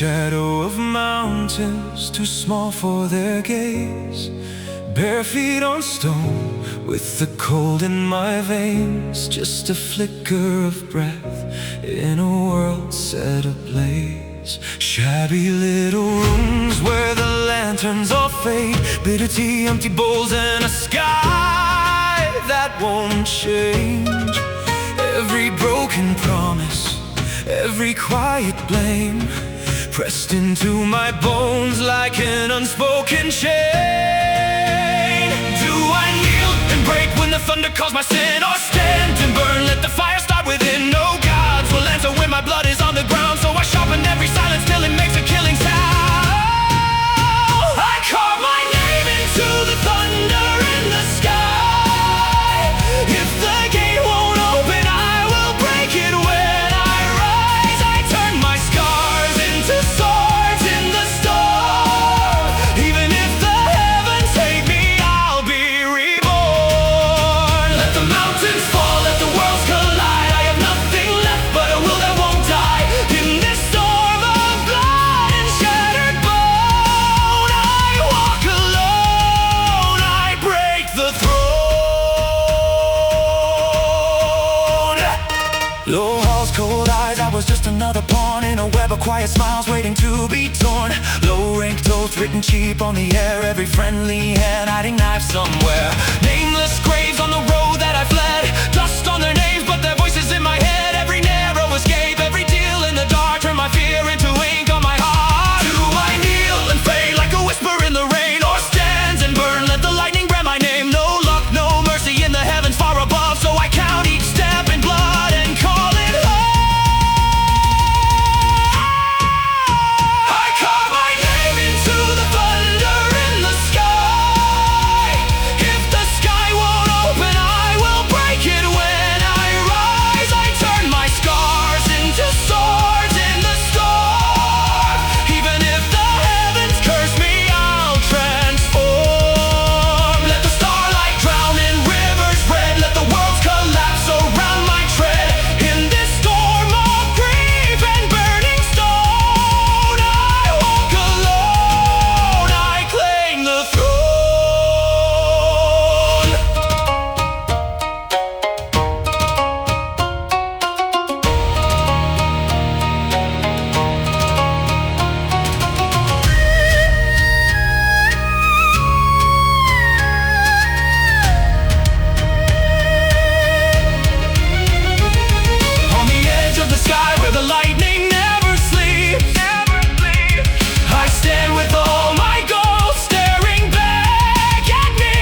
shadow of mountains, too small for their gaze. Bare feet on stone, with the cold in my veins. Just a flicker of breath in a world set ablaze. Shabby little rooms where the lanterns all fade. Bitter tea, empty bowls, and a sky that won't change. Every broken promise, every quiet blame, pressed into my bones like an unspoken chain. Do I kneel and break when the thunder calls my sin, or stand and burn, let the fire start within? No gods will answer when my blood is on the ground, so I sharpen every silence till it makes a killing sound. I carve my name into the thunder in the sky. If the gate won't open, I will break it when I rise. I turn my scars into swords in the storm. Even if the heavens hate me, I'll be reborn. Let the mountains fall, let the worlds collide. I have nothing left but a will that won't die. In this storm of blood and shattered bone, I walk alone, I break the throne. Low halls, cold eyes, I was just another pawn in a web of quiet smiles waiting to be torn. Low ranked oaths written cheap on the air, every friendly hand hiding knives somewhere. Nameless graves on the road that I fled, dust on their names but their voices in my head. Every narrow escape, every deal in the dark, turn my fear into ink on my heart. Do I kneel and fade like a whisper in the rain, or stand and burn, let the lightning brand my name? No luck, no mercy in the heavens far above, so I count each step in blood and call it love. I carve my name into the thunder in the sky. If the sky won't open, I will break it when I rise. I turn my scars into swords in the storm. Even if the heavens curse me, I'll transform. Let the starlight drown in rivers red, let the worlds collapse around my tread. In this storm of grief and burning stone, I walk alone, I claim the throne. On the edge of the sky where the lightning never sleeps, I stand with all my goals staring back at me.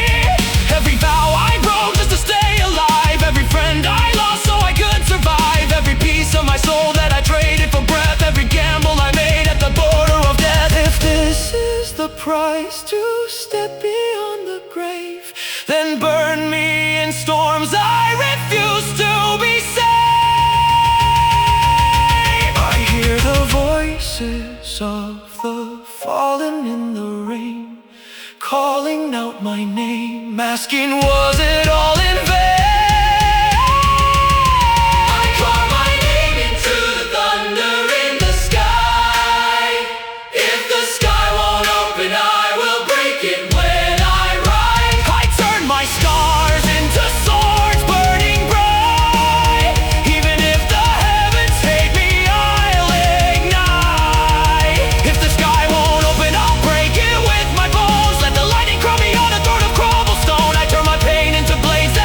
Every vow I broke just to stay alive, every friend I lost so I could survive, every piece of my soul that I traded for breath, every gamble I made at the border of death. If this is the price to step beyond the grave, then burn me in storms, I refuse to be saved. I hear the voices of the fallen in the rain, calling out my name, asking was it all in vain? I carve my name into the thunder in the sky. If the sky won't open, I will break it when I rise. I turn my scars into swords burning bright. Even if the heavens hate me, I'll ignite. If the sky won't open, I'll break it with my bones. Let the lightning crown me on a throne of cobblestone. I turn my pain into blades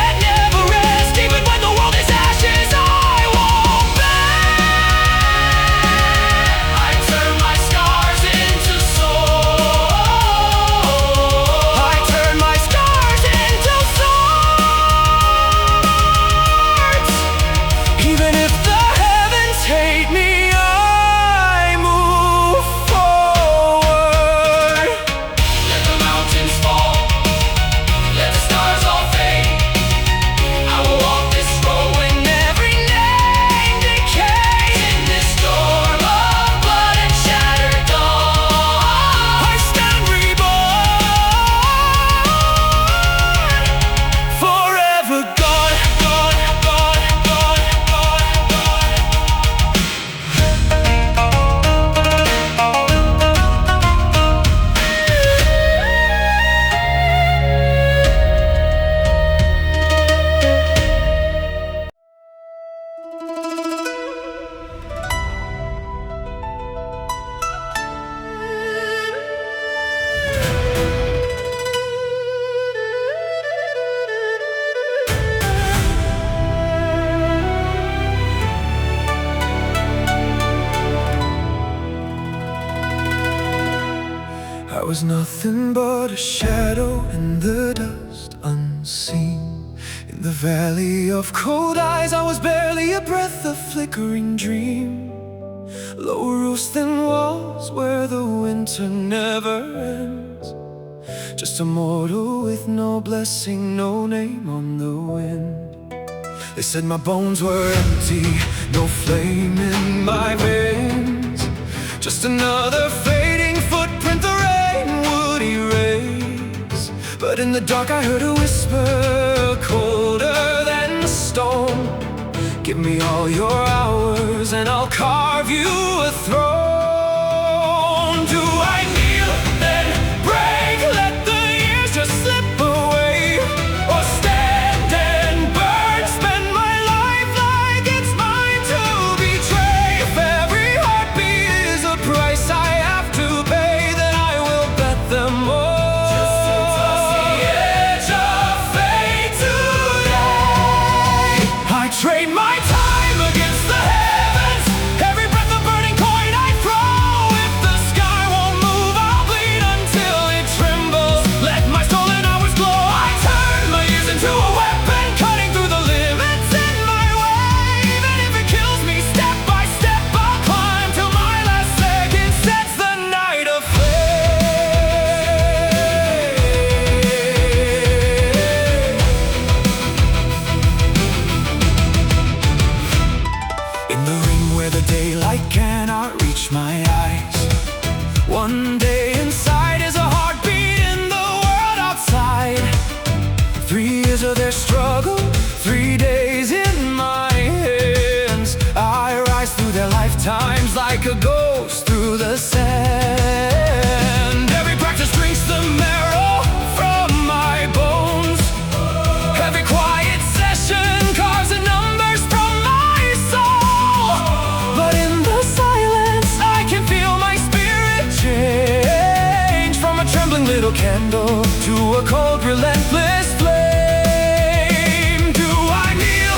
nothing but a shadow in the dust, unseen. In the valley of cold eyes, I was barely a breath, a flickering dream. Low roofs, thin walls, where the winter never ends. Just a mortal with no blessing, no name on the wind. They said my bones were empty, no flame in my veins. Just another fading footprint the rain would erase. But in the dark I heard a whisper, colder than stone. Give me all your hours and I'll carve you a throne. Do I kneel, then break, let the years just slip away? Or stand and burn, spend my life like it's mine to betray? If every heartbeat is a price I have to pay, then I will bet them all. Just to touch the edge of fate today, I trade my time against the heavens. Every breath a burning coin I throw. If the sky won't move, I'll bleed until it trembles. Let my stolen hours glow. I turn my years into a weapon, cutting through the limits in my way. Even if it kills me, step by step I'll climb till my last second sets the night aflame. In the ring where the daylight cannot reach my eyes, one day inside is a heartbeat in the world outside. 3 years of their struggle, 3 days in my hands. I rise through their lifetimes like a ghost through the sand. Every practice drinks the marrow from my bones. Every quiet session carves the numbers from my soul. But in the silence I can feel my spirit change, from a trembling little candle to a cold relentless flame. Do I kneel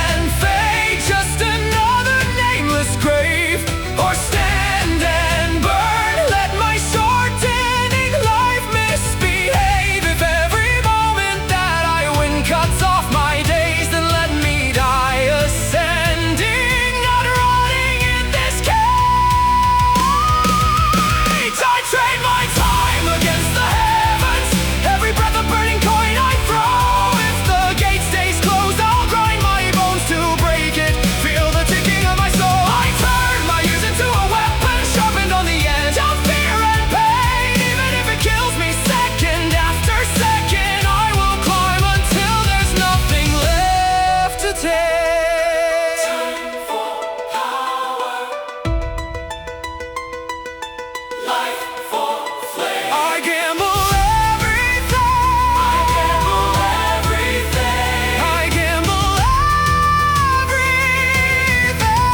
and fade, just another nameless grave? Or stand and burn, let my shortening life misbehave? If every moment that I win cuts off my days, then let me die ascending, not rotting in this cage. I trade my time against the heavens. Every breath a burning coin I throw. If the gate stays closed, I'll grind my bones to break it. Feel the ticking of my soul. I turn my years into a weapon, sharpened on the edge of fear and pain. Even if it kills me second after second, I will climb until there's nothing left to take. Time for power, life for flame. I gamble everything. I gamble everything. I gamble everything.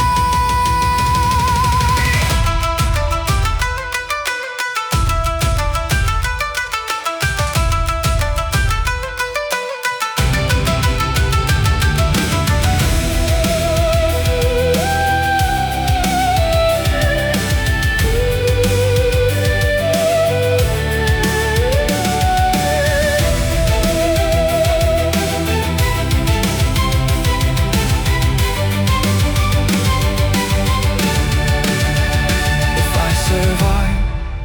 If I survive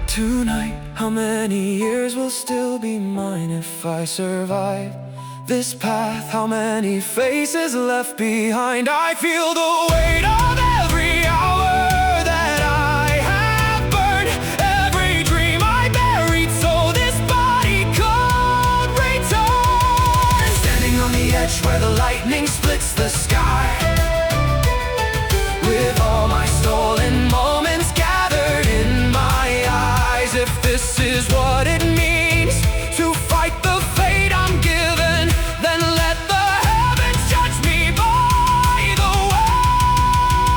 tonight, how many years will still be mine? If I survive this path, how many faces left behind? I feel the weight of every hour that I have burned, every dream I buried so this body could return. Standing on the edge where the lightning splits the sky, with all my stolen moments gathered in my eyes. If this is what it means to fight the fate I'm given, then let the heavens judge me by the way.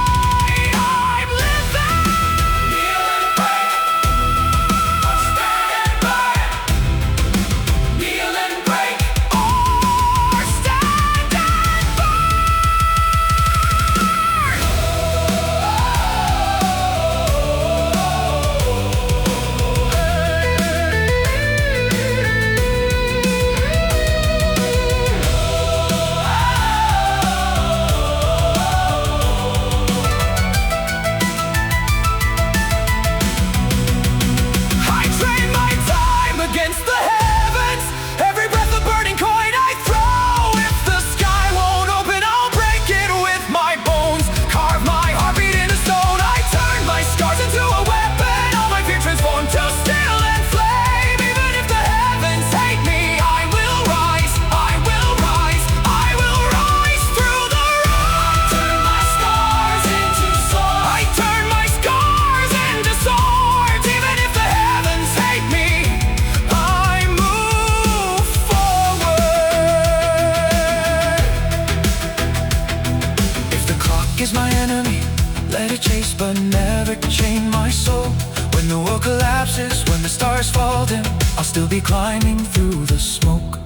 but never chain my soul. When the world collapses, when the stars fall dim, I'll still be climbing through the smoke.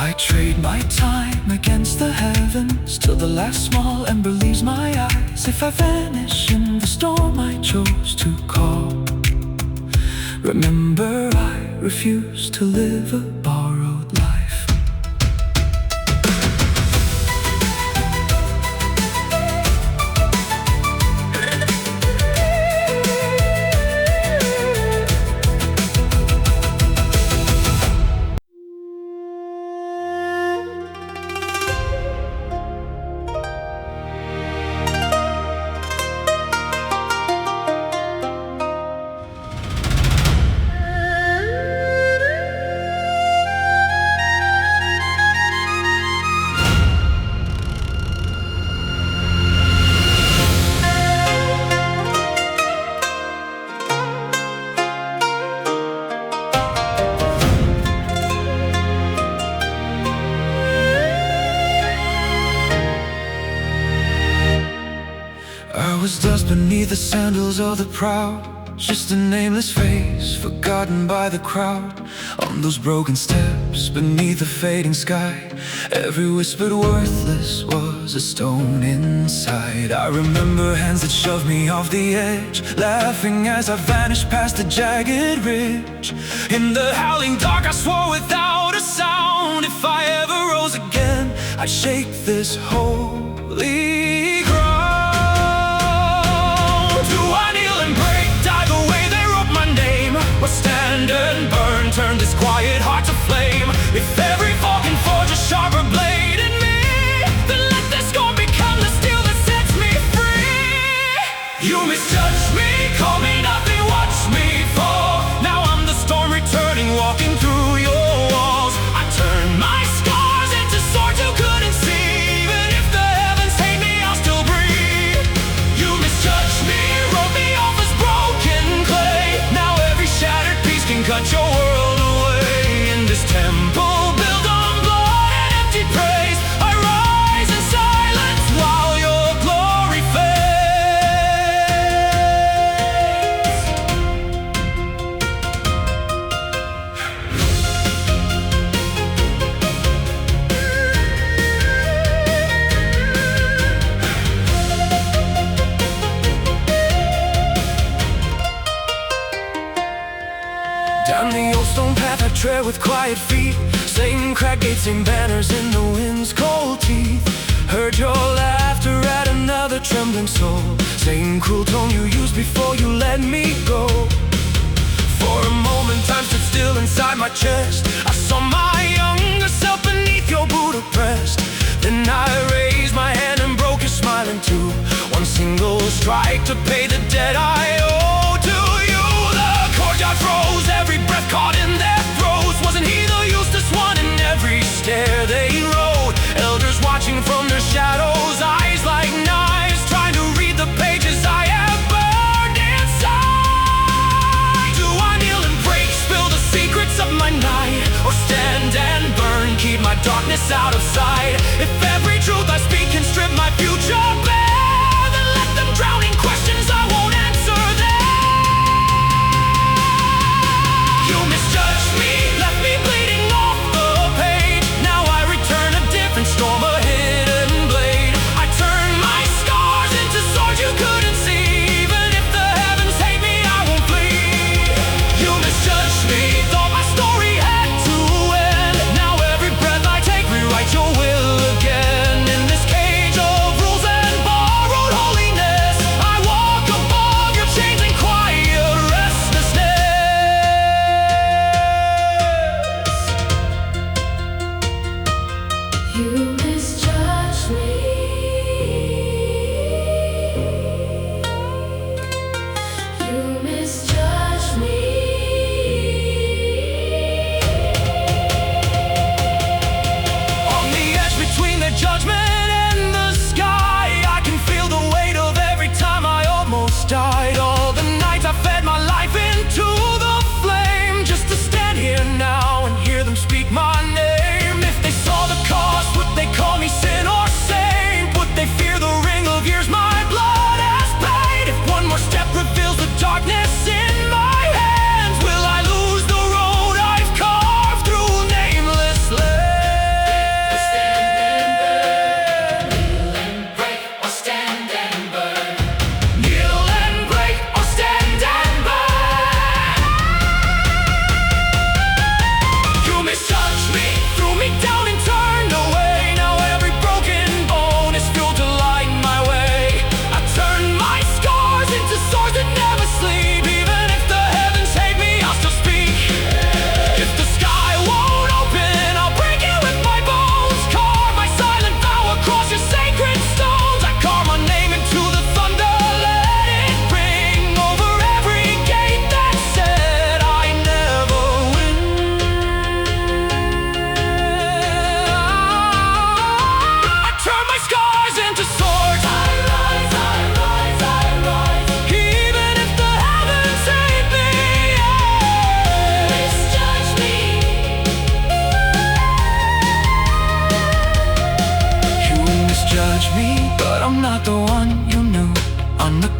I trade my time against the heavens till the last small ember leaves my eyes. If I vanish in the storm I chose to call, remember I refuse to live a borrowed life. I was dust beneath the sandals of the proud, just a nameless face forgotten by the crowd. On those broken steps beneath the fading sky, every whispered worthless was a stone inside. I remember hands that shoved me off the edge, laughing as I vanished past the jagged ridge. In the howling dark I swore without a sound, if I ever rose again I'd shake this holy ground. Or stand and burn, turn this quiet heart to flame. If every fall can forge a sharper blade in me, then let this scorn become the steel that sets me free. You misjudged me, call me nothing, watch me fall. Now I'm the storm returning, walking through your walls. I turned my scars into swords you couldn't see. Even if the heavens hate me, I'll still breathe. You misjudged me, wrote me off as broken clay. Now shattered piece can cut your world away. In this temple built on blood and empty praise, I rise in silence while your glory down the old stone path I tread with quiet feet, same cracked gates, same banners in the wind's cold teeth. Heard your laughter at another trembling soul, same cruel tone you used before you let me go. For a moment time stood still inside my chest, I saw my younger self beneath your Buddha breast. Then I raised my hand and broke your smile in two, one single strike to pay the debt I owe to you. The courtyard froze, every breath caught in their throats. Wasn't he the useless one in every stair they rode? Elders watching from their shadows, eyes like knives, trying to read the pages I have burned inside. Do I kneel and break, spill the secrets of my night, or stand and burn, keep my darkness out of sight? If every truth I speak can strip my future bare, then let them drown in questions I won't answer there. You misjudged me, left me bleeding off the page. Now I return a different storm, a hidden blade. I turn my scars into swords you couldn't see. Even if the heavens hate me, I won't flee. You misjudged me, thought my story had to end. Now every breath I take rewrites your will again. In this cage of rules and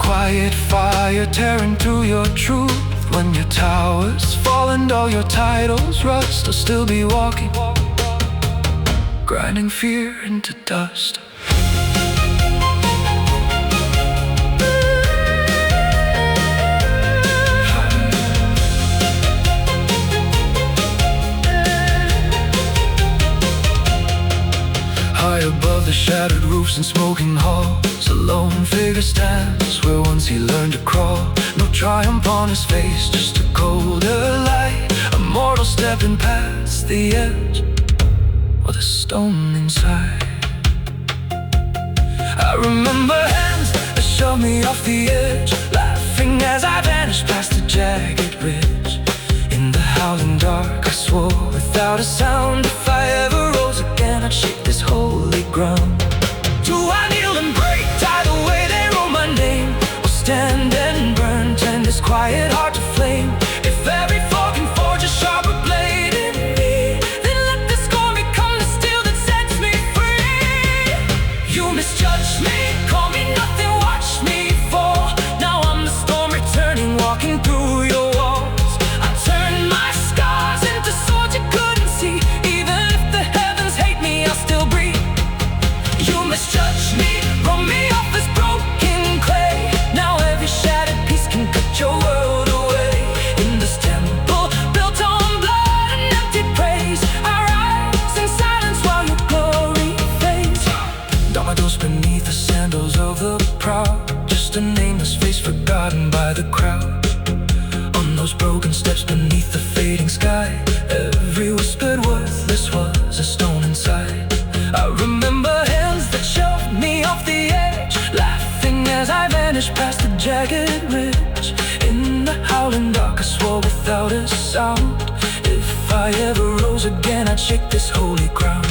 quiet fire tearing through your truth. When your towers fall and all your titles rust, I'll still be walking, grinding fear into dust. High above the shattered roofs and smoking halls, a lone figure stands where once he learned to crawl. No triumph on his face, just a colder light, a mortal stepping past the edge with a stone inside. I remember hands that shoved me off the edge, laughing as I vanished past the jagged ridge. In the howling dark, I swore without a sound, if I ever rose again, I'd shake this holy ground. Do I kneel and break, die the way they wrote my name, or stand and burn, turn this quiet heart to flame? If every fall can forge a sharper blade in me, then let the scorn become the steel that sets me free. You misjudged me, call me nothing, watch me fall. Now I'm the storm returning, walking through your walls. I turned my scars into swords you couldn't see. Even if the heavens hate me, I'll still breathe. You misjudged me, wrote me off as broken clay. Now every shattered piece can cut your world away. In this temple built on blood and empty praise, I rise in silence while your glory fades. Dominoes beneath the sandals of the proud, just a nameless face forgotten by the crowd. On those broken steps beneath the fading sky, every whispered worthless was a stone inside. I remember hands that shoved me off the edge, laughing as I vanished past the jagged ridge. In the howling dark, I swore without a sound, if I ever rose again, I'd shake this holy ground.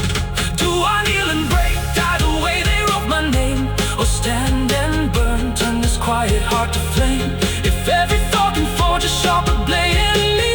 Do I kneel and break, die the way they wrote my name, or stand and burn, turn this quiet heart to flame? If every thought can forge a sharper blade in me.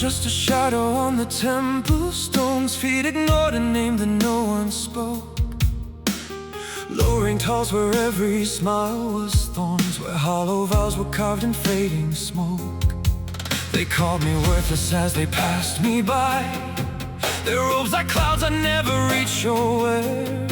Just a shadow on the temple stones, feet ignored a name that no one spoke. Lowering towers where every smile was thorns, where hollow vows were carved in fading smoke. They called me worthless as they passed me by, their robes like clouds I never reach or wear.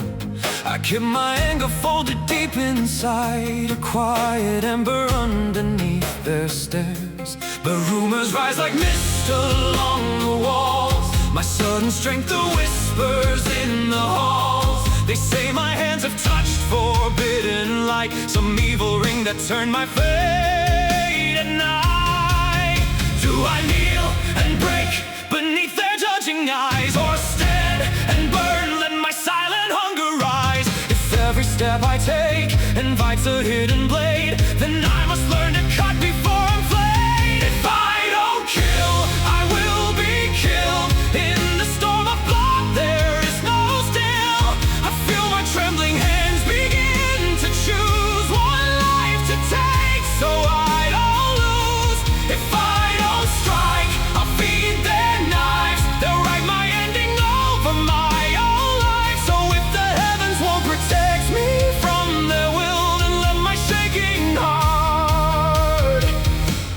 I kept my anger folded deep inside, a quiet ember underneath their stares. But rumors rise like mist along the walls, my sudden strength, the whispers in the halls. They say my hands have touched forbidden light, some evil ring that turned my fate at night. Do I kneel and break beneath their judging eyes, or stand and burn, let my silent hunger rise? If every step I take invites a hidden blade, then I must learn to cut before I'm flayed. If I don't kill, I will be killed. In the storm of blood, there is no still. I feel my trembling hands begin to choose one life to take, so I don't lose. If I don't strike, I'll feed their knives. They'll write my ending over my own life. So if the heavens won't protect me from their will, then let my shaking heart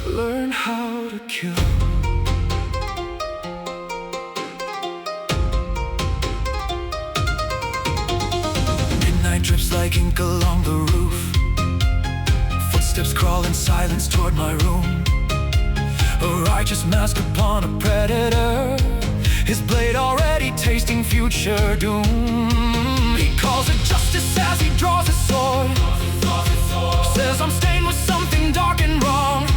learn how to kill. Midnight drips like ink along the roof, footsteps crawl in silence toward my room. A righteous mask upon a predator, his blade already tasting future doom. He calls it justice as he draws his sword. Says I'm stained with something dark and wrong.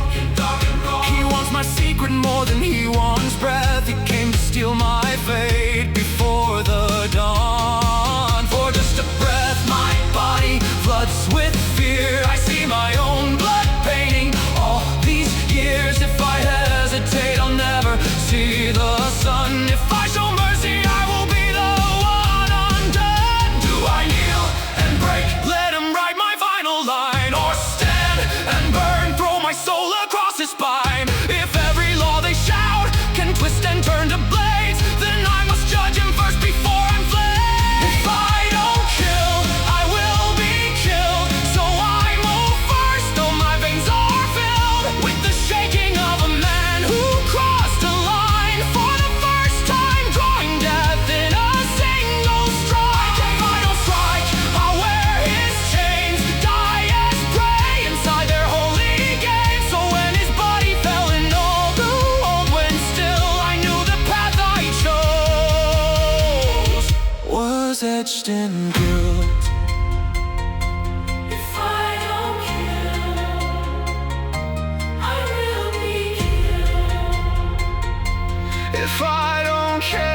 He wants my secret more than he wants breath. He came to steal my fate before the dawn. For just a breath, my body floods with fear. I see my own blood painting all these years. If I hesitate, I'll never see the sun. If I show mercy, I will be the one undone. Do I kneel and break, let him write my final line, or stand and burn, throw my soul across his spine? If every law they shout can twist and turn to blades, then I must judge him first before I'm flayed. If I don't kill, I will be killed. So I move first, though my veins are filled with the shaking of a man who crossed a line for the first time, drawing death in a single strike. If I don't strike, I'll wear his chains, die as prey inside their holy games. So when his body fell in all the world, when still I knew the path I chose was etched in guilt. If I don't kill, I will be killed. If I don't care,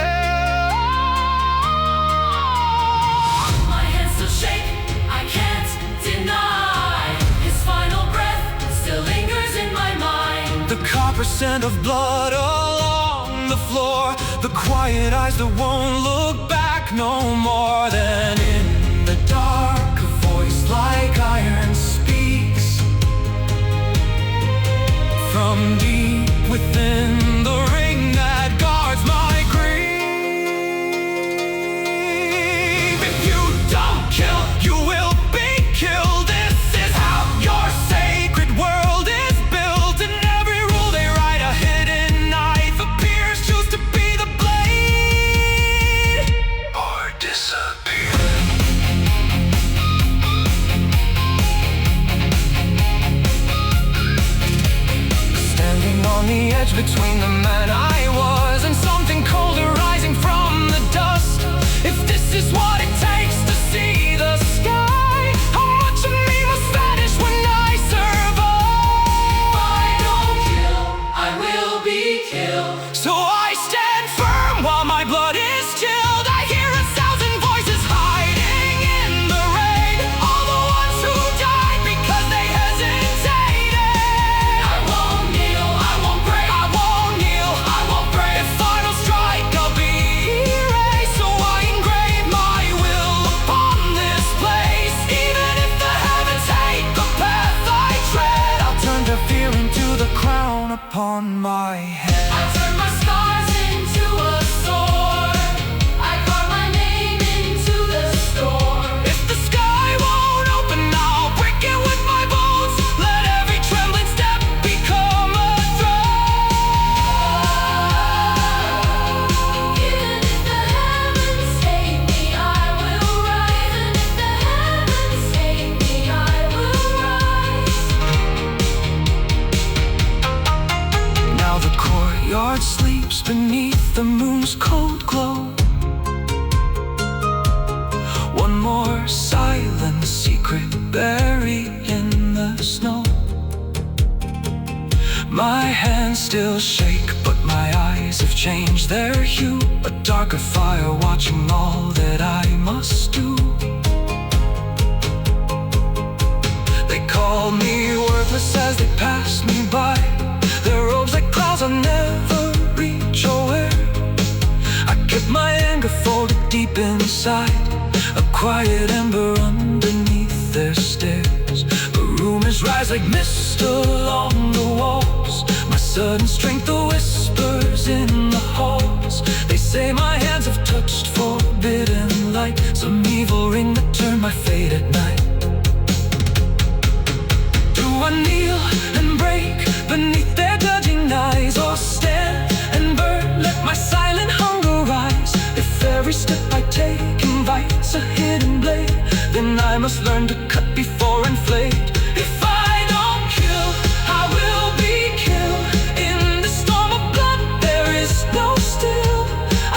My hands still shake, I can't deny. His final breath still lingers in my mind. the copper scent of blood along the floor, the quiet eyes that won't look back no more. Then in the dark, a voice like iron speaks from deep within the ring that guards my grief. If you don't kill, you will be killed. This is how your sacred world is built. In every rule they write, a hidden knife appears. Choose to be the blade or disappear. Standing on the edge between the man I was and something colder rising from the dust. If this is what it takes to see the sky, how much of me must vanish when I survive? If I don't kill, I will be killed. So I stand firm while my blood is chilled. I hear 1,000 voices hiding in the rain, all the ones who died because they hesitated. I won't kneel, I won't break. I won't kneel, I won't break. if final strike, I'll be erased. So I engrave my will upon this place. Even if the heavens hate the path I tread, I'll turn their fear into the crown upon my head. I turn my scars into a sword. I carve my name into the storm. If the sky won't open, I'll break it with my bones. Let every trembling step become a throne. Even if the heavens hate me, I will rise. And if the heavens hate me, I will rise. Now the courtyard sleeps beneath the moon's cold glow. One more silent secret buried in the snow. My hands still shake, but my eyes have changed their hue. A darker fire watching all that I must do. They call me worthless as they pass me by. Their robes like clouds I'll never reach or wear. I kept my anger folded deep inside, a quiet ember underneath their stares. But rumors rise like mist along the walls. My sudden strength, the whispers in the halls. They say my hands have touched forbidden light, some evil ring that turned my fate at night. Do I kneel and break beneath their judging eyes, or stand and burn, let my silent hunger rise? If every step I take invites a hidden blade, then I must learn to cut before enflamed. If I don't kill, I will be killed. In the storm of blood there is no still. I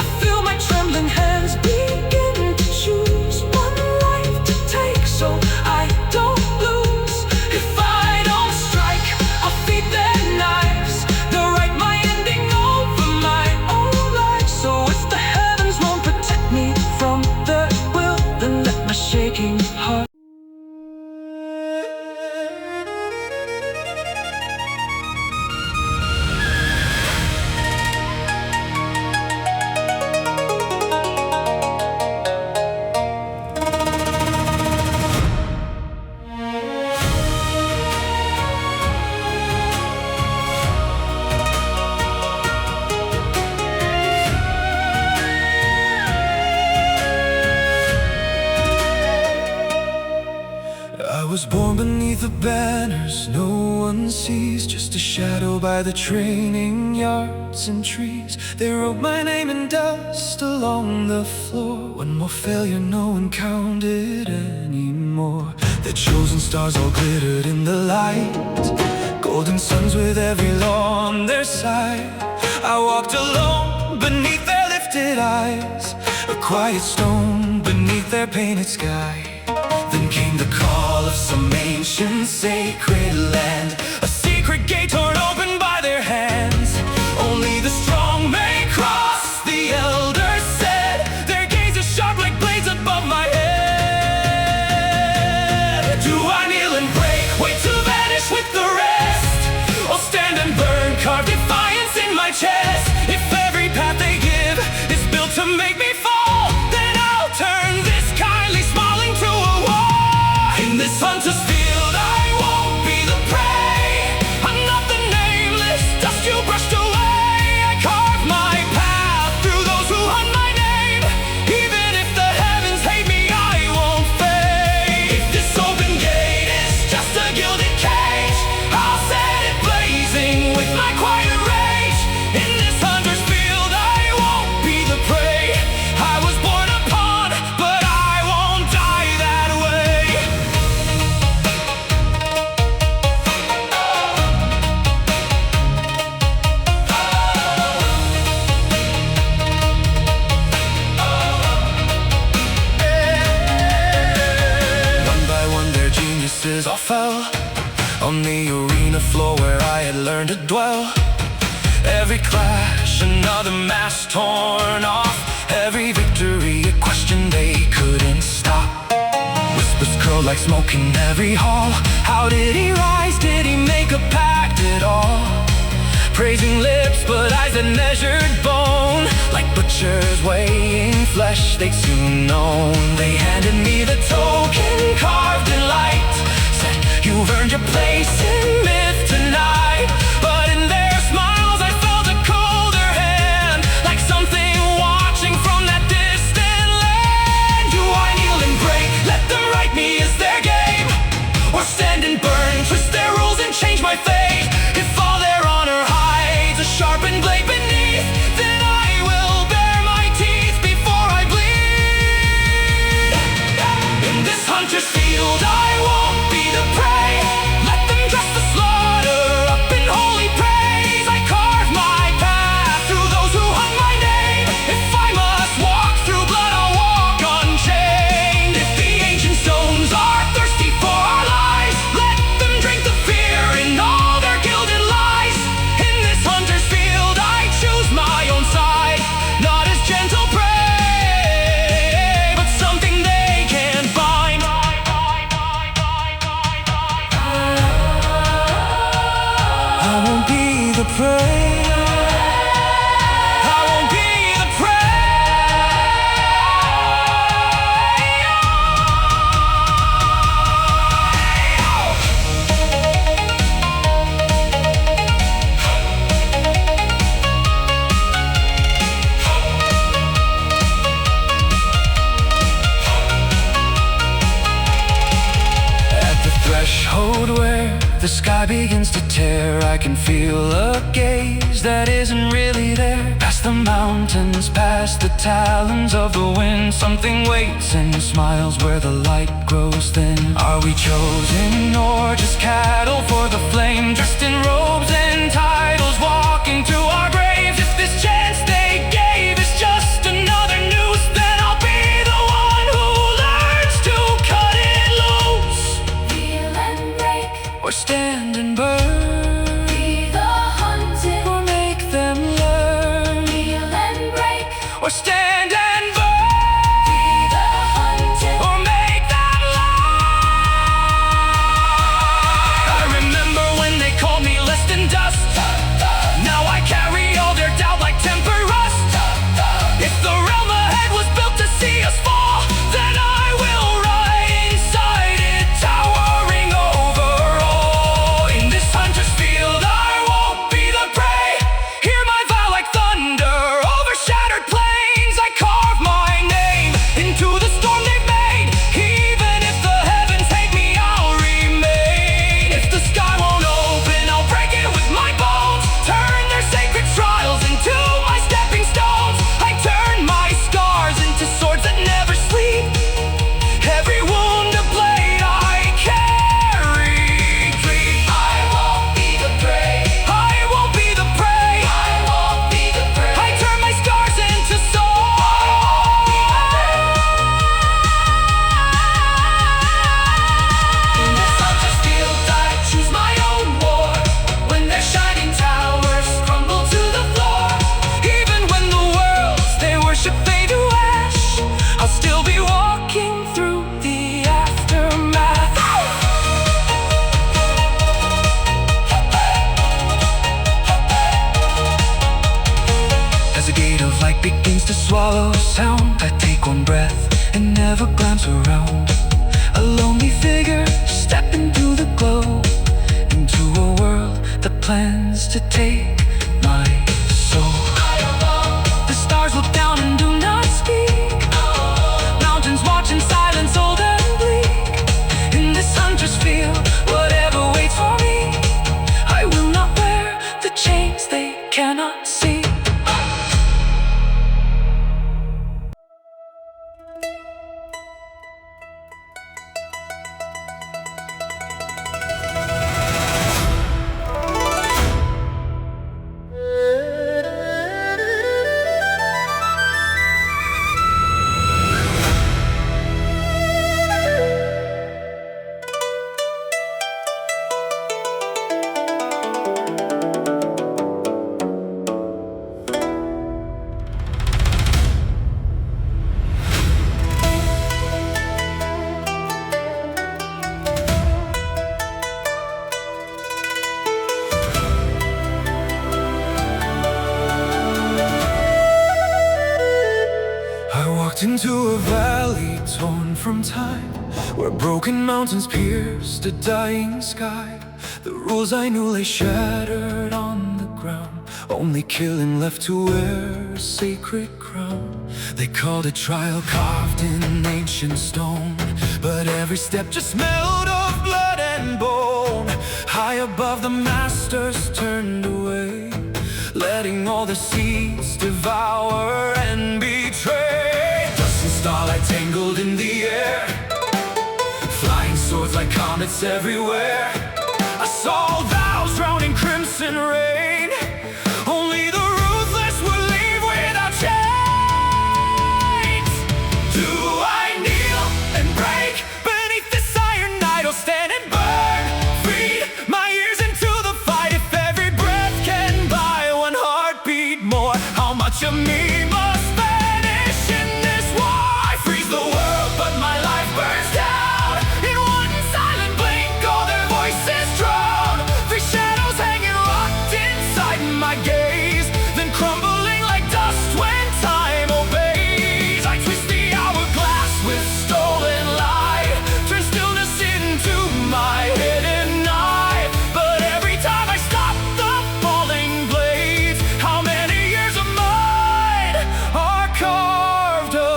torn beneath the banners no one sees, just a shadow by the training yards and trees. They wrote my name in dust along the floor. One more failure, no one counted anymore. The chosen stars all glittered in the light, golden suns with every law on their side. I walked alone beneath their lifted eyes, a quiet stone beneath their painted sky. Then came the call of some ancient sacred land, a secret gate torn open by their hands. Only the strong may cross, the elders said, their gazes sharp like blades above my head. Do I kneel and break, wait to vanish with the rest, or stand and burn, carve defiance in my chest? If every path they give is built to make me fall, then I'll turn this kindly smiling to a war. In this hunter's field I won't be the prey, I'm not the nameless dust you brushed away. I carve my path through those who hunt my name, even if the heavens hate me I won't fade. If this open gate is just a gilded cage, I'll set it blazing with my quiet rage. In this hunter's field I won't be the prey I was born upon, but I won't die that way. One by one their geniuses all fell on the arena floor where I had learned to dwell. Every clash, another mask torn off, every victory a question they couldn't stop. Whispers curled like smoke in every hall. How did he rise? Did he make a pact at all? Praising lips, but eyes that measured bone, like butchers weighing flesh they'd soon known. They handed me the token carved in light, said, you've earned your place in myth tonight. But in their smiles I felt a colder hand, like something watching from that distant land. Do I kneel and break, let them write me as their game, or stand and burn, twist their rules and change my fate? If all their honor hides a sharpened blade beneath, then I will bare my teeth before I bleed. In this hunter's field I won't be the prey, let them dress the slaughter up in holy praise. I carve my path through those who hunt my name, if I must walk through blood I'll walk unchained. If the ancient stones are thirsty for our lives, let them drink the fear in all their gilded lies. In this hunter's field I choose my own side, not as gentle prey, but something they can't find. I won't be the prey, I won't be the prey. At the threshold where the sky begins to tear, I can feel a gaze that isn't really there. Past the mountains, past the talons of the wind, something waits and smiles where the light grows thin. Are we chosen or just cattle for the flame, dressed in robes and titles, walking to our graves? If this chance they gave is just another noose, then I'll be the one who learns to cut it loose, Kneel and break, or stand and burn, be the hunted. or make them learn, Kneel and break, or stand and be burn, the hunted. or make them learn. I remember when they called me less than dust, now I carry all their doubt like temper rust. If the realm ahead was built to see us fall, then I will ride inside it, towering over all. In this hunter's field I won't be the prey, hear my vow like thunder over shattered plains. swallow sound. I take one breath and never glance around. A lonely figure stepping through the glow, into a world that plans to take my soul. The stars look down and do not speak. Mountains watch in silence, old and bleak. In this hunter's field, whatever waits for me, I will not wear the chains they cannot see. Into a valley torn from time, where broken mountains pierced a dying sky. The rules I knew lay shattered on the ground, only killing left to wear a sacred crown. They called it trial carved in ancient stone, but every step just smelled of blood and bone. High above the masters turned away, letting all the seeds devour and betray. Starlight tangled in the air, flying swords like comets everywhere. I saw vows drowned in crimson rain. Only the ruthless will leave without chains. Do I kneel and break beneath this iron idol, stand and burn, feed my ears into the fight? If every breath can buy one heartbeat more, how much of me must vanish in this war? The world, but my life burns down. In one silent blink, all their voices drown. Three shadows hanging locked inside my gaze, then crumbling like dust when time obeys. I twist the hourglass with stolen light, turn stillness into my hidden knife. But every time I stop the falling blades, how many years of mine are carved away?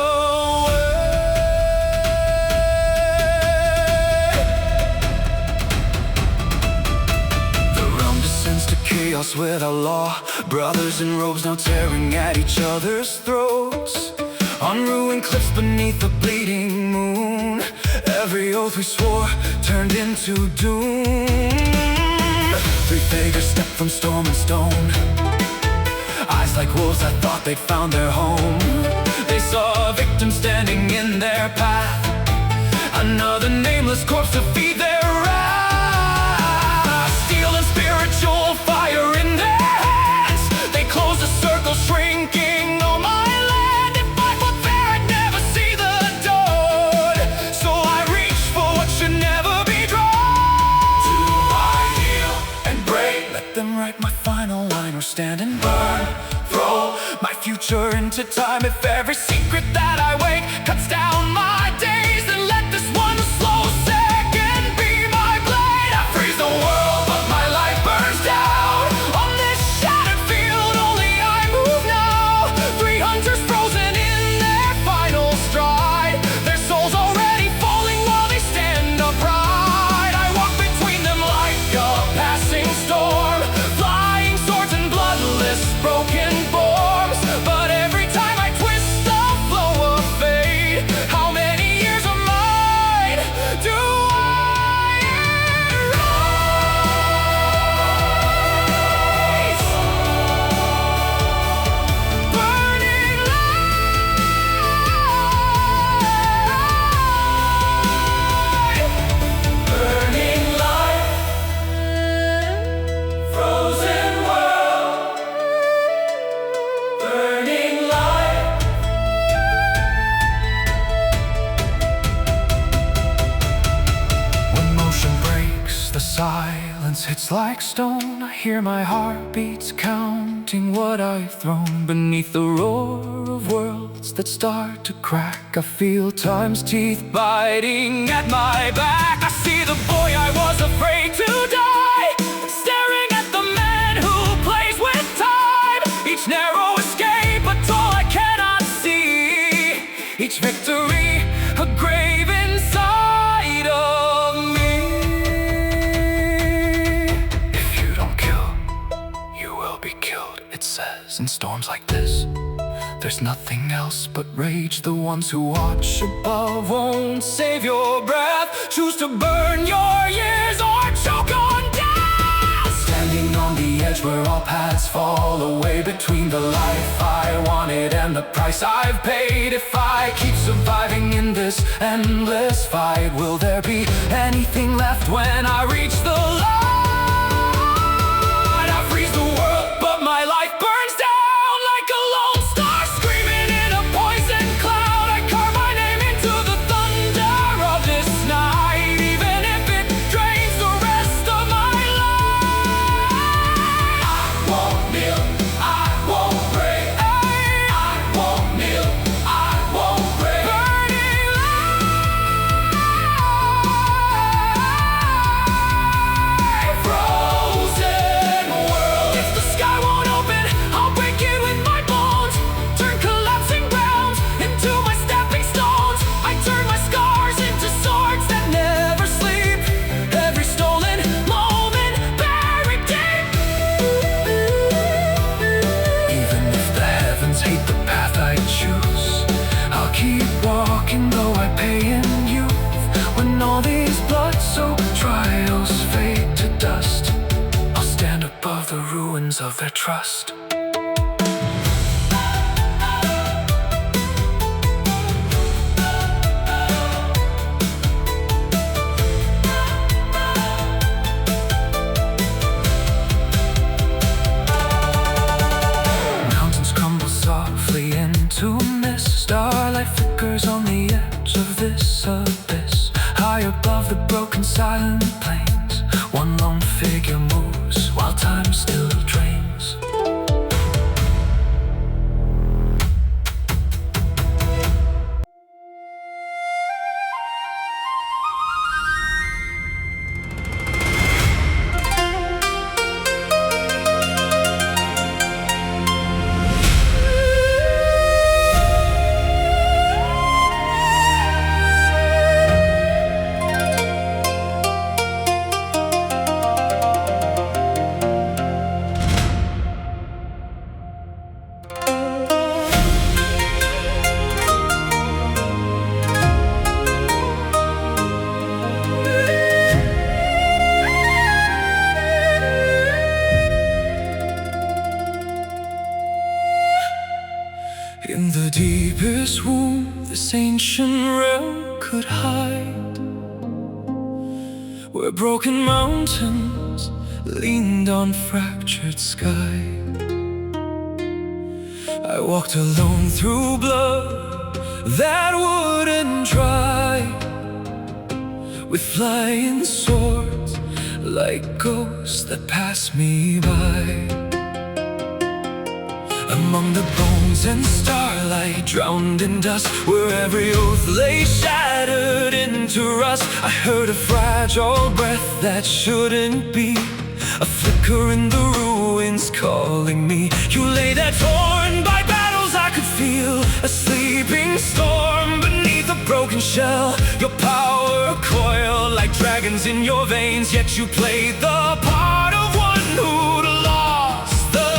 Chaos without law, brothers in robes now tearing at each other's throats. On ruined cliffs beneath the bleeding moon, every oath we swore turned into doom. Three figures stepped from storm and stone, eyes like wolves that thought they'd found their home. They saw a victim standing in their path, another nameless corpse to feed their wrath. Steel and spiritual fire in their hands, they close the circle, shrinking on my land. If I fought fair, I'd never see the dawn, so I reach for what should never be drawn. Do I kneel and break, let them write my final line, or stand and burn, throw my future into time? If every secret that I wake cuts down my days, then let this one slow second be my blade. I freeze the world, but my life burns down. On this shattered field, only I move now. Three hunters frozen in their final stride, their souls already falling while they stand upright. I walk between them like a passing storm, flying swords and bloodless broken forms. But every time I twist the flow of fate, how many years of mine do I erase? Burning light, frozen world, burning light. When motion breaks, the silence hits like stone. I hear my heartbeats counting what I've thrown beneath the roar of worlds walls that start to crack. I feel time's teeth biting at my back. I see the boy I was afraid to die, staring at the man who plays with time. Each narrow escape, a toll I cannot see. Each victory, a grave inside of me. If you don't kill, you will be killed, it says. In storms like this, there's nothing else but rage. The ones who watch above won't save your breath. Choose to burn your years or choke on death. Standing on the edge where all paths fall away, between the life I wanted and the price I've paid. If I keep surviving in this endless fight, will there be anything left when I reach the light? I freeze the world, but my life burns down like a lone star screaming in a poison cloud. I carve my name into the thunder of this night, even if it drains the rest of my life. I won't kneel, I won't pray. I won't kneel, I won't pray. Burning light, frozen world. If the sky won't open, I'll break it with my bones. Turn collapsing grounds into my stepping stones. I turn my scars into swords that never sleep. Every stolen moment buried deep. Even if the heavens hate the path I choose, I'll keep walking though I pay in youth. When all these blood-soaked trials fade to dust, I'll stand above the ruins of their trust. Mountains crumble softly into mist. Starlight flickers on the edge of this abyss. High above the broken silent plains, one lone figure moves while time still drains. In the deepest womb this ancient realm could hide, where broken mountains leaned on fractured sky. I walked alone through blood that wouldn't dry, with flying swords like ghosts that pass me by. Among the bones and starlight, drowned in dust, where every oath lay shattered into rust, I heard a fragile breath that shouldn't be, a flicker in the ruins calling me. You lay there torn by battles I could feel, a sleeping storm beneath a broken shell. Your power coiled like dragons in your veins, yet you played the part of one who'd lost the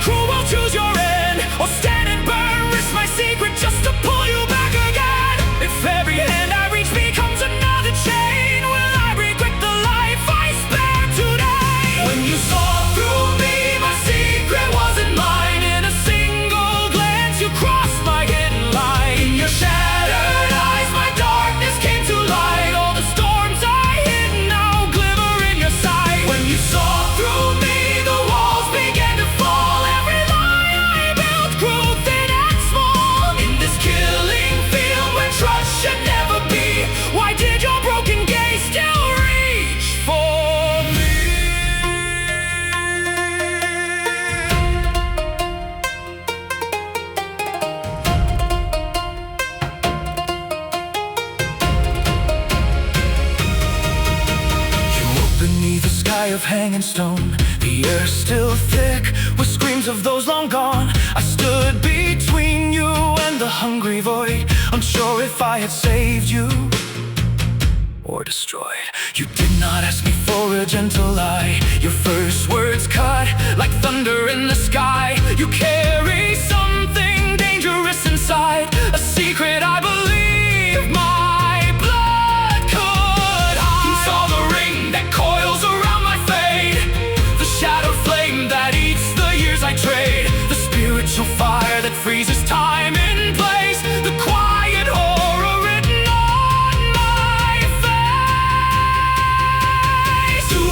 cruel world choose your end, or stand and burn, risk my secret just to pull you back again. If every hand I reach becomes another chain, will I regret the life I spared today? When you saw through me, my secret wasn't mine. In a single glance you crossed my hidden line. In your shattered eyes my dark sky of hanging stone. The air still thick with screams of those long gone. I stood between you and the hungry void, unsure if I had saved you or destroyed. You did not ask me for a gentle lie. Your first words cut like thunder in the sky. You carry something dangerous inside, a secret I believe my blood could hide. Saw the ring that coils around my fate, the shadow flame that eats the years I trade, the spiritual fire that freezes time in place, the quiet horror written on my face. Do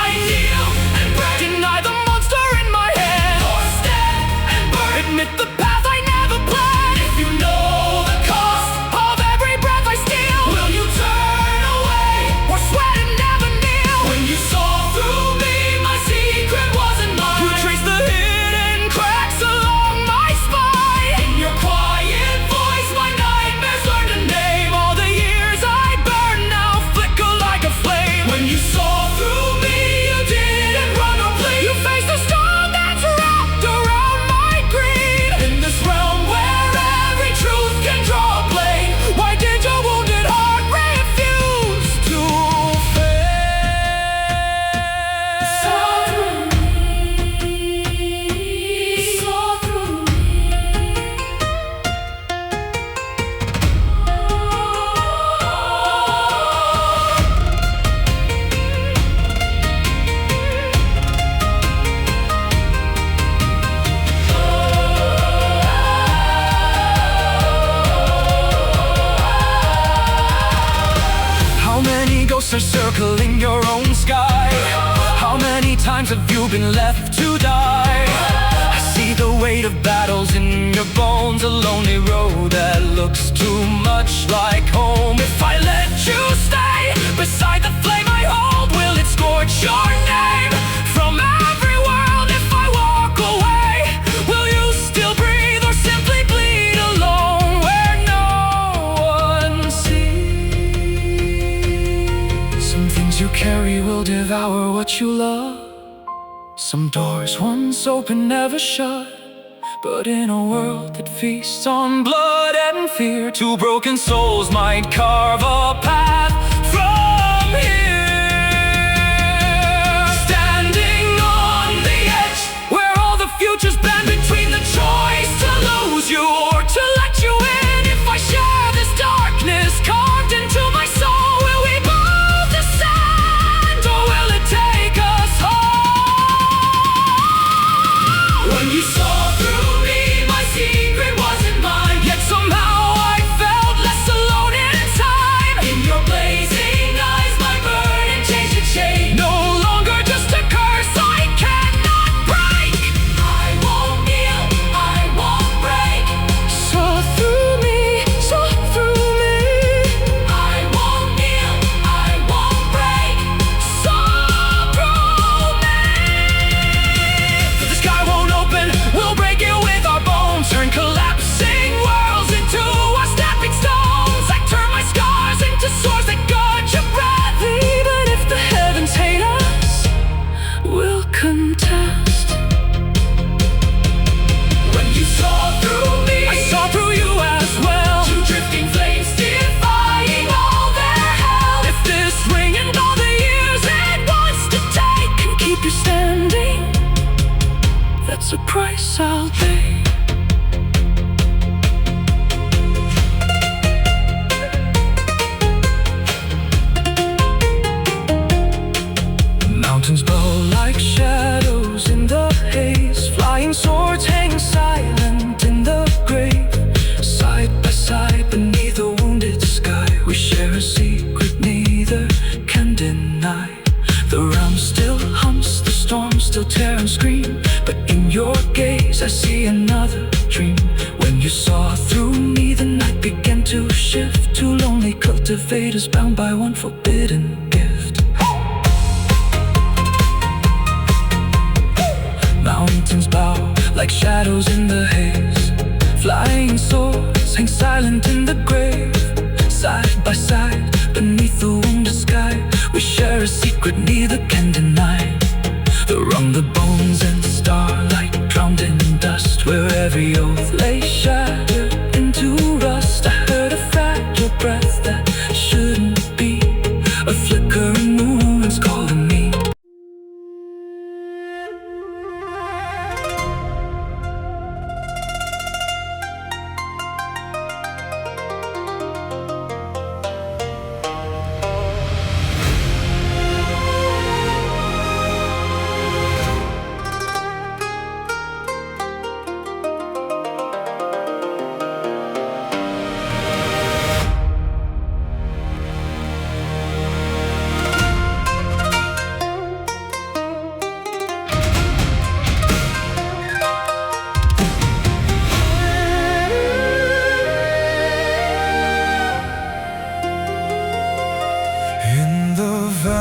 I kneel and pray, deny the monster in my head, or stand and burn, admit the path I never planned? If you know the cost of every breath I steal, will you turn away or sweat and never kneel? When you saw through me, my secret wasn't mine. You traced the hidden cracks along my spine. In your quiet voice, my nightmares learned to name. All the years I burned now flicker like a flame. When you saw through me, you didn't run or flee. You faced the storm that's wrapped around my greed. In this realm where every truth can draw a blade, why did your wounded heart refuse to fade? Saw through me. How many ghosts are circling your own sky? How many times have you been left to die? I see the weight of battles in your bones, a lonely road that looks too much like home. If I let you stay beside the flame I hold, will it scorch your name from every world? If I walk away, will you still breathe or simply bleed alone where no one sees? Some things you carry will devour what you love. Some doors once open never shut. But in a world that feasts on blood and fear, two broken souls might carve a path from here. Standing on the edge where all the futures bend between the choice to lose you or to let you in. If I share this darkness carved into my soul, will we both descend or will it take us home? When you saw through me, my secret wasn't mine. Yet somehow I felt less alone in time. In your blazing eyes, my burden changed its shade. No longer just a curse I cannot break. I won't kneel, I won't break. Saw through me, saw through me. I won't kneel, I won't break. Saw through me. The sky won't open, we'll break it with our bones. Turn collapsing worlds into our stepping stones. I turn my scars into swords that guard your breath. Even if the heavens hate us, we'll contest. When you saw through me, I saw through you as well. Two drifting flames defying all their hell. If this ring and all the years it wants to take can keep you standing, that's a price I'll pay. Mountains bow like shadows in the haze. Flying swords hang silent in the grave. Side by side beneath a wounded sky, we share a secret neither can deny. The realm still hums, the storms still tear and scream. But in your gaze I see another dream. When you saw through me, the night began to shift. Two lonely cultivators bound by one forbidden gift. Mountains bow like shadows in the haze. Flying swords hang silent in the grave. Side by side beneath the wounded sky, we share a secret neither can deny.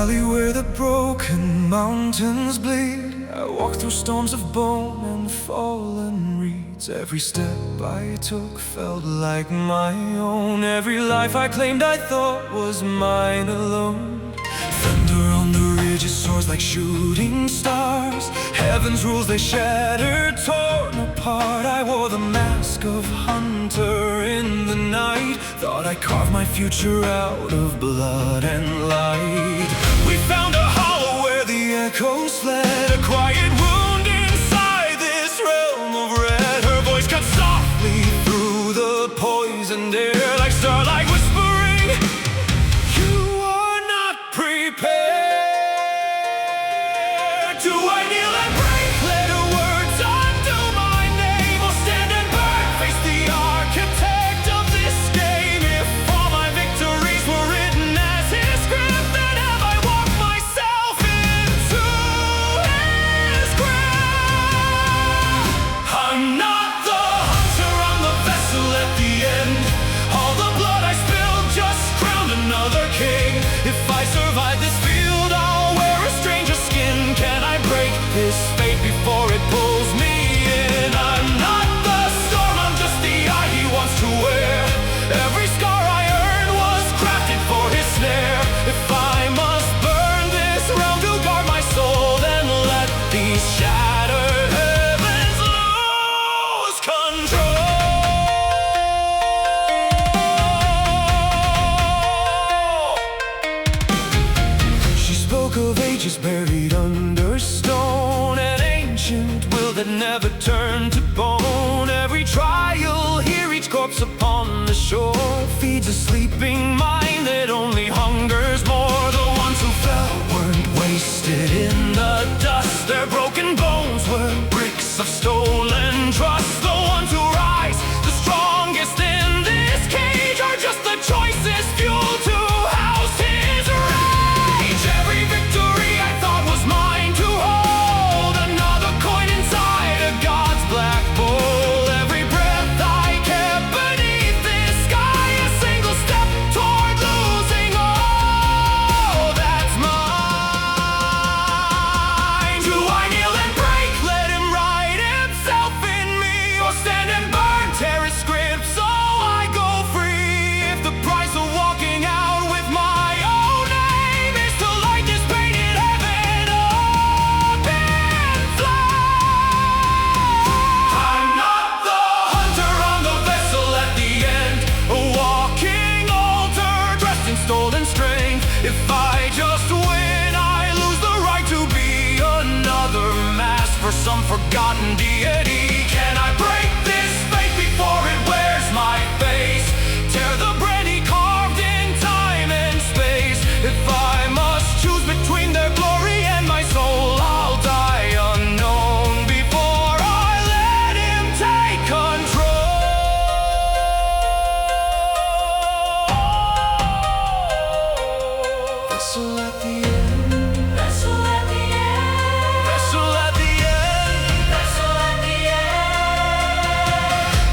valley where the broken mountains bleed. I walked through storms of bone and fallen reeds. Every step I took felt like my own. Every life I claimed I thought was mine alone. Thunder on the ridges soars like shooting stars. Heaven's rules they shattered, torn apart. I wore the mask of hunter in the night. Thought I carved my future out of blood and light. We found a hollow where the echoes fled, a quiet wound inside this realm of red. Her voice cut softly through the poisoned air, like starlight whispering, you are not prepared. Do I kneel and break? Let her words undo my name, or stand and burn, face the architect of this game? If all my victories were written as his script, then have I walked myself into his grave? I'm not the hunter, I'm the vessel at the end. All the blood I spilled just crowned another king. If I survive this field, I'll wear a stranger's skin. Can I break this fate before it pulls me in? I'm not the storm, I'm just the eye he wants to wear. Every scar I earned was crafted for his snare. If I must burn this realm to guard my soul, then let these shattered heavens lose control. She spoke of ages buried under stone, an ancient will that never turned to bone. Every trial here, each corpse upon the shore, feeds a sleeping mind that only hungers more. The ones who fell weren't wasted in the dust. Their broken bones were bricks of stolen trust. The ones who rise, the strongest in this cage, are just the choicest fuel to house his rage. Every victory I thought was mine to hold, another coin inside a god's black bowl. Every breath I kept beneath this sky, a single step toward losing all that's mine. Do I kneel and break, let him write himself in me, or stand and burn, tear his script so I go free? If the price of walking out with my own name is to light this painted heaven up and fly. I'm not the hunter, I'm the vessel at the end, a walking altar dressed in stolen strength. If I just win, I lose the right to be another mask for some forgotten deity. Can I break this fate before it wears my face? Tear the brand he carved in time and space. If I must choose between their glory and my soul, I'll die unknown before I let him take control. Vessel at the end, Vessel at the end, vessel at the end, vessel at the end.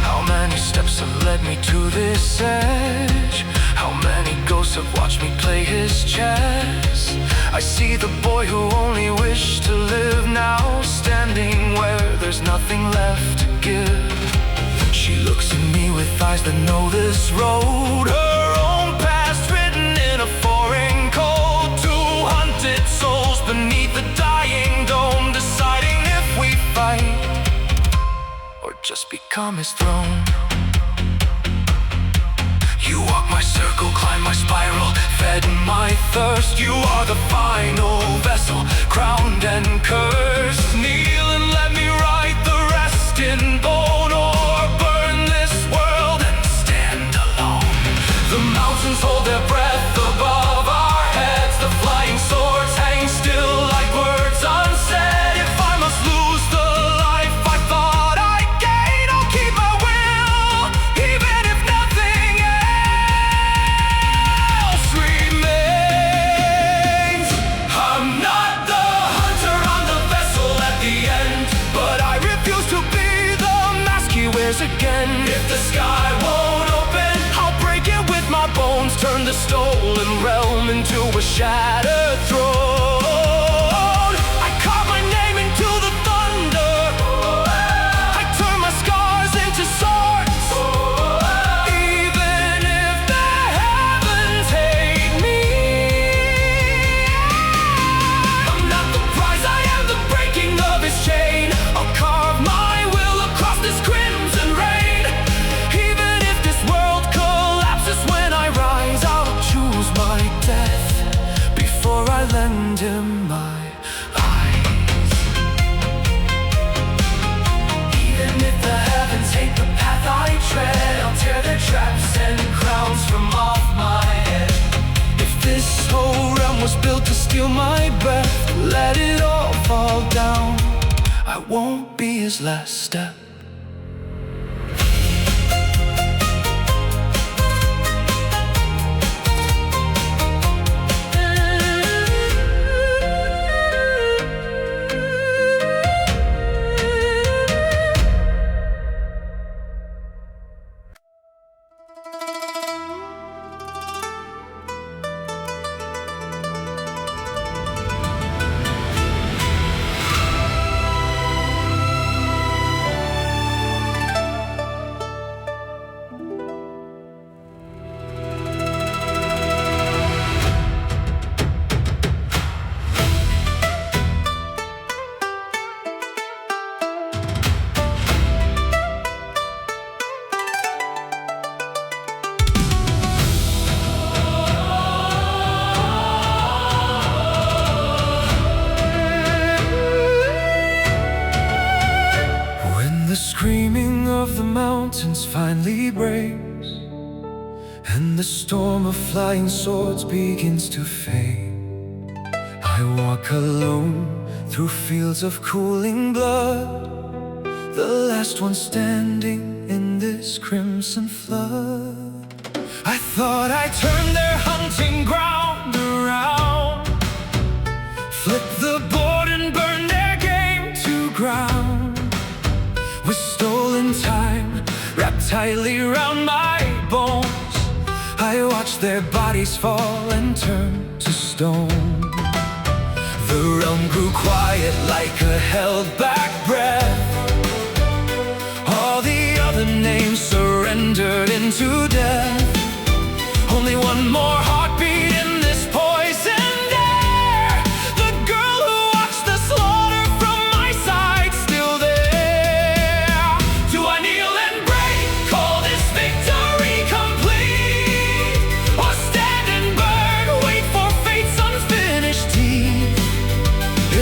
How many steps have led me to this edge? How many ghosts have watched me play his chess? I see the boy who only wished to live now, standing where there's nothing left to give. She looks at me with eyes that know this road, her own past written in a foreign code. 200 souls beneath the dying dome, deciding if we fight or just become his throne. You walk my circle, climb my spiral, fed my thirst. You are the final vessel, crowned and cursed. Kneel and let me write the rest in bone, or burn this world and stand alone. The mountains hold their breath above our heads. The flying swords hang still like words unsaid. If I must lose the life I thought I'd gain, I'll keep my will, even if nothing else remains. I'm not the hunter, I'm the vessel at the end, but I refuse to be the mask he wears again. If the sky won't open, I'll break it with my bones turned the stolen realm into a shattered throne. I carved my name into the thunder. I turned my scars into swords. Even if the heavens hate me, I'm not the prize, I am the breaking of his chain. I'll carve my will across this crimson rain. Even if this world collapses when I rise, I'll choose my death before I lend him my eyes. Even if the heavens hate the path I tread, I'll tear their traps and crowns from off my head. If this whole realm was built to steal my breath, let it all fall down. I won't be his last step. The screaming of the mountains finally breaks, and the storm of flying swords begins to fade. I walk alone through fields of cooling blood, the last one standing in this crimson flood. I thought I turned their hunting ground around, flipped the board and burned their game to ground. With stolen time wrapped tightly round my bones, I watched their bodies fall and turn to stone. The realm grew quiet like a held-back breath. All the other names surrendered into death. Only one more heartbeat in this poisoned air. The girl who watched the slaughter from my side still there. Do I kneel and break, call this victory complete, or stand and burn, wait for fate's unfinished deed?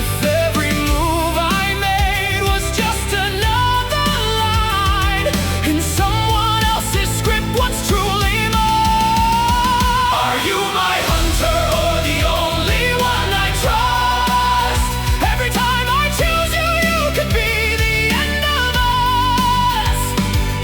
If every move I made was just another line in someone else's script, what's truly mine? Are you my hunter or the only one I trust? Every time I choose you, you could be the end of us.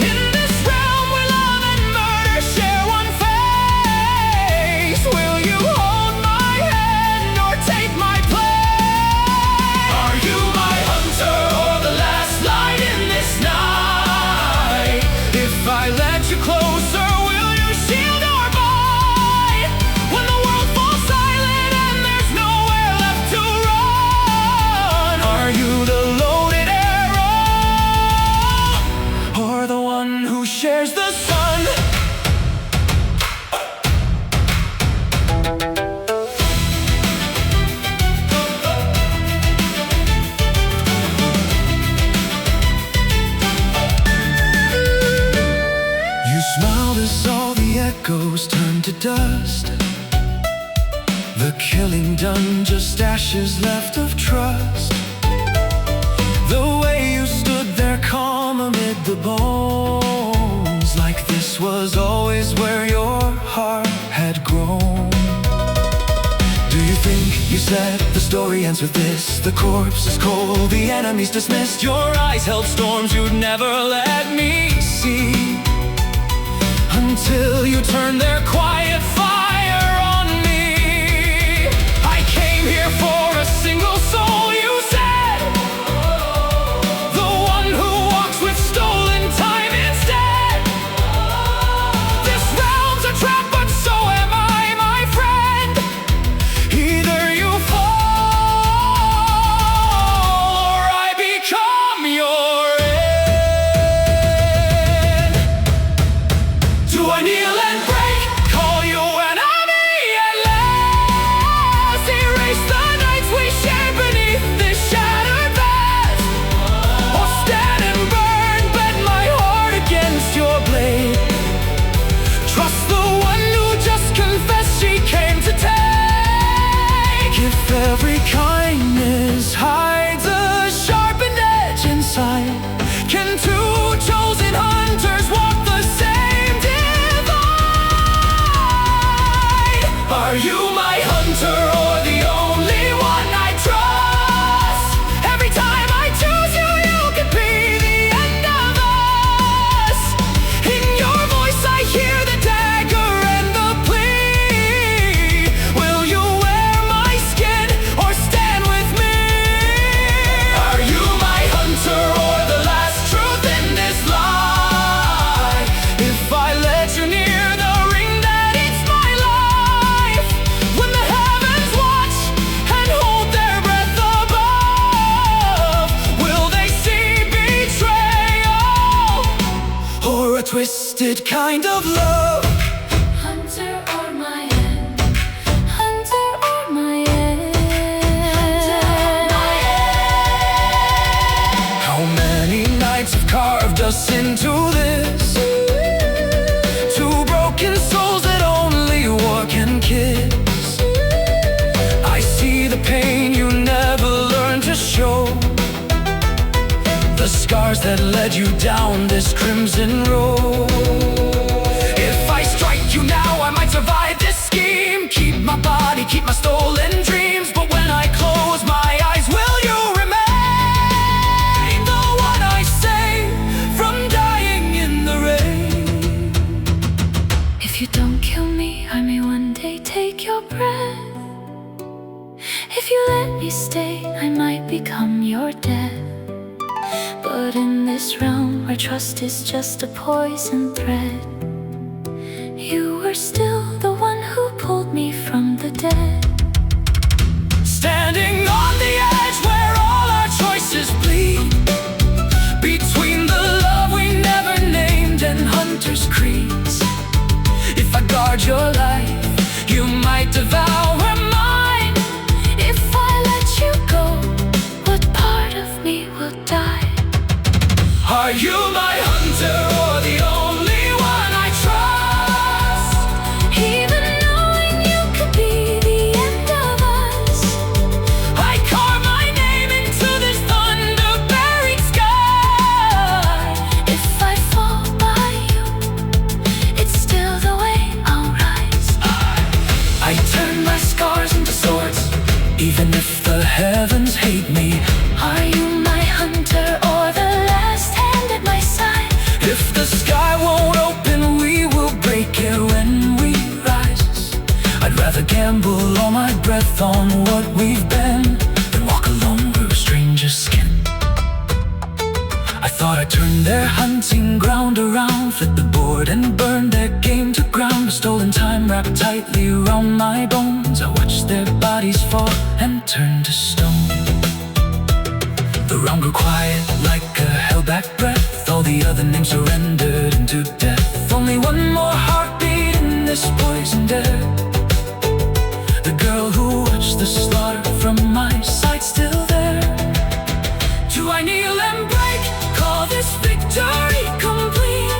In this realm where love and murder share one face, will you hold my hand or take my place? Are you my hunter or the last light in this night? If I let you closer, will you shield or bite? When the world falls silent and there's nowhere left to run, are you the loaded arrow or the one who shares the sun? You smiled as all the echoes turned to dust. The killing done, just ashes left of trust. The way you stood there calm amid the bones, like this was always where your heart had grown. Do you think you said the story ends with this? The corpse is cold, the enemy's dismissed. Your eyes held storms you'd never let me see, until you turned their quiet fire on me. I came here for a single soul, you said, the one who walks with stolen time instead. This realm's a trap, but so am Are you my hunter or the only one I trust? Every time I choose you, you could be the end of us. In your voice I hear the dagger and the plea. Will you wear my skin or stand with me? Are you my hunter or the last truth in this lie? If I let you near the ring that eats my life, when the heavens watch and hold their breath above, will they see betrayal or a twisted kind of love? Hunter or my end, hunter or my end. How many nights have carved us into this? Two broken souls that only war can kiss. I see the pain you never learned to show, the scars that led you down this crimson road. If I strike you now, I might survive this scheme. Keep my body, keep my stolen dreams. But when I close my eyes, will you remain the one I save from dying in the rain? If you don't kill me, I may one day take your breath. If you let me stay, I might become your death. But in this realm where trust is just a poison thread, you were still the one who pulled me from the dead. Standing on the edge where all our choices bleed, between the love we never named and hunter's creeds. If I guard your life, you might devour mine. If I let you go, what part of me will die? Are you my hunter or the only one I trust? Even knowing you could be the end of us, I carve my name into this thunder-buried sky. if I fall by you, it's still the way I'll rise. I turn my scars into swords, even if the heavens hate me. Are you my hunter or the last hand at my side? If the sky won't open, we will break it when we rise. I'd rather gamble all my breath on what we've been than walk alone where a stranger's skin. I thought I'd turn their hunting ground around, flip the board and burn their game to ground. But stolen time wrapped tightly around my bones. I watched their bodies fall and turn to stone. The realm grew quiet like a held-back breath. All the other names surrendered into death. Only one more heartbeat in this poisoned air. The girl who watched the slaughter from my side still there. Do I kneel and break? Call this victory complete?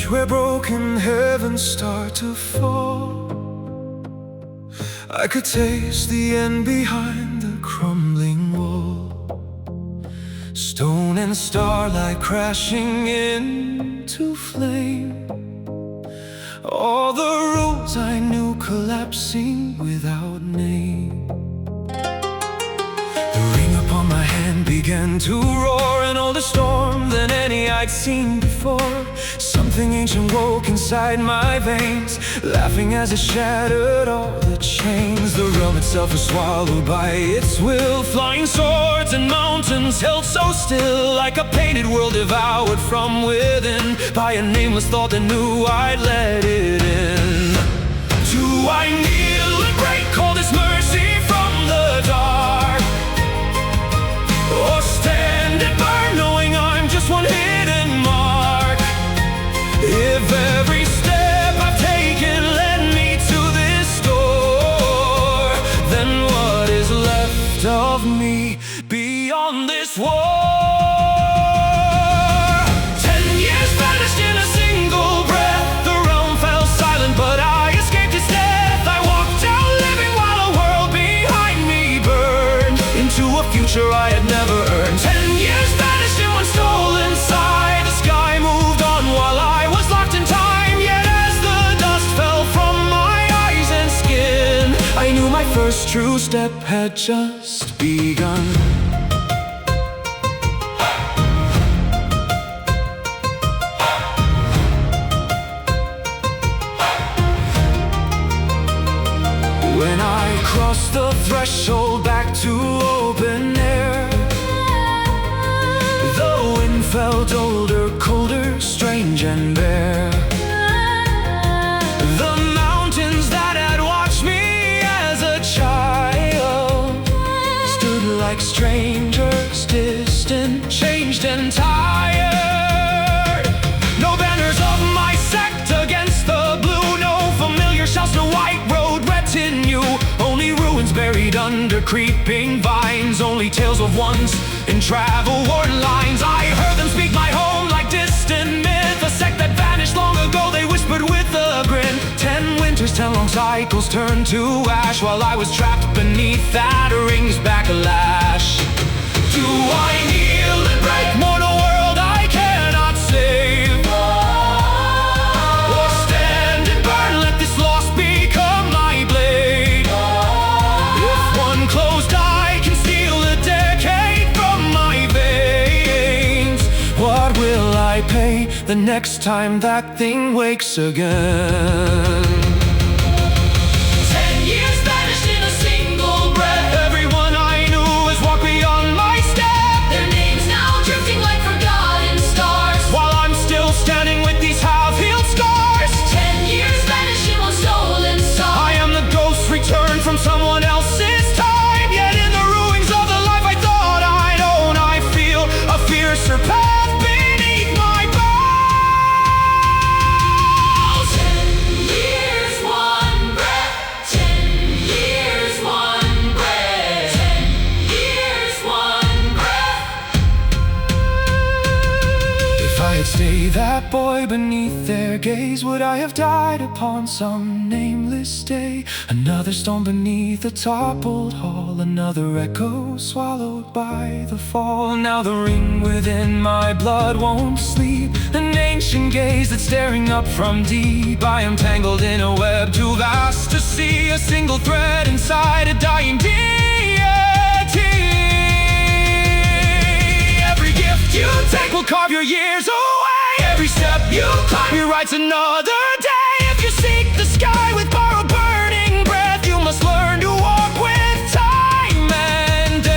Where broken heavens start to fall, I could taste the end behind the crumbling wall. Stone and starlight crashing into flame, all the roads I knew collapsing without name. The ring upon my hand began to roar, an older storm than any I'd seen before. Something Something ancient woke inside my veins, laughing as it shattered all the chains. The realm itself was swallowed by its will. Flying swords and mountains held so still, like a painted world devoured from within by a nameless thought that knew I'd let it in. Do I kneel and break all this mercy from the dark, or stand and burn knowing I'm just one hidden mark? If every step I've taken led me to this door, then what is left of me beyond this war? 10 years vanished in a single breath. The realm fell silent, but I escaped its death. I walked out living while a world behind me burned into a future I had never earned. 10 years vanished in one stolen sigh. The sky moved on while I was locked in time. Yet as the dust fell from my eyes and skin, I knew my first true step had just begun. When I crossed the threshold back to open air, the wind felt older, colder, strange and bare. The mountains that had watched me as a child stood like strangers, distant, changed and tired. No banners of my sect against the blue, no familiar shouts, no white road retinue. Only ruins buried under creeping vines, only tales of ones in travel-worn lines. I heard them speak my home like distant myth, a sect that vanished long ago, they whispered with a grin. 10 winters, 10 long cycles turned to ash, while I was trapped beneath that ring's backlash. Do I kneel and break mortal world I cannot save, or stand and burn, let this loss become my blade? If one closed eye can steal a decade from my veins, what will I pay the next time that thing wakes again? 10 years vanished in a single breath. Everyone I knew has walked beyond my step. Their names now drifting like forgotten stars, while I'm still standing with these half-healed scars. 10 years vanished in one stolen song. I am the ghost returned from someone else's time, yet in the ruins of the life I thought I'd own, I feel a fiercer path beneath my bones. 10 years, one breath. 10 years, one breath. 10 years, one breath. If I had stayed that boy beneath their gaze, would I have died upon some nameless day? Another stone beneath a toppled hall, another echo swallowed by the fall. Now the ring within my blood won't sleep, an ancient gaze that's staring up from deep. I am tangled in a web too vast to see a single thread inside a dying deity. Every gift you take will carve your years away. Every step you climb rewrites another day. If you seek the sky with borrowed burning breath, you must learn to walk with time and death.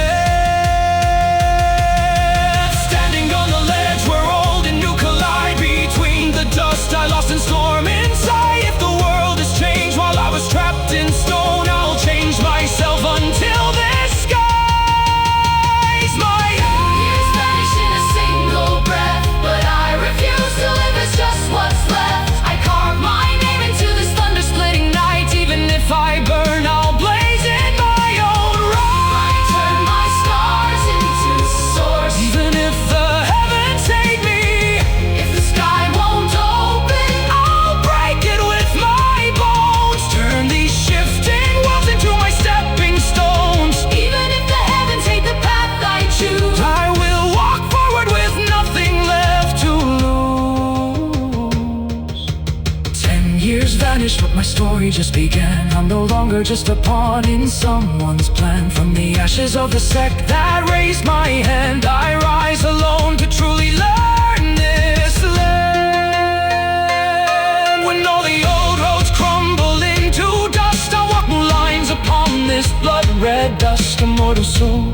Standing on the ledge where old and new collide, between the dust I lost in storm inside. If the world has changed while I was trapped in stone, I'll change myself until this sky's my years vanish in a single breath, but I refuse to live as just what's left. I carve my name into this thunder-splitting night. Even if I burn, I'll blaze in my own right. I turn my stars into source, even if the heavens hate me. If the sky won't open, I'll break it with my bones. Turn these shifting worlds into my stepping stones. Even if the heavens hate the path I choose, I will walk forward with nothing left to lose. 10 years vanished, but my story just began. I'm no longer just a pawn in someone's plan. From the ashes of the sect that raised my hand, I rise alone to truly learn this lesson. red dust, a mortal soul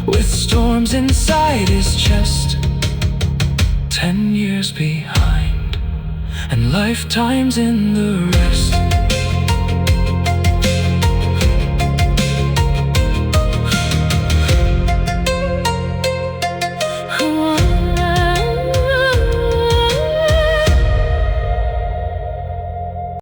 with storms inside his chest. 10 years behind and lifetimes in the rest.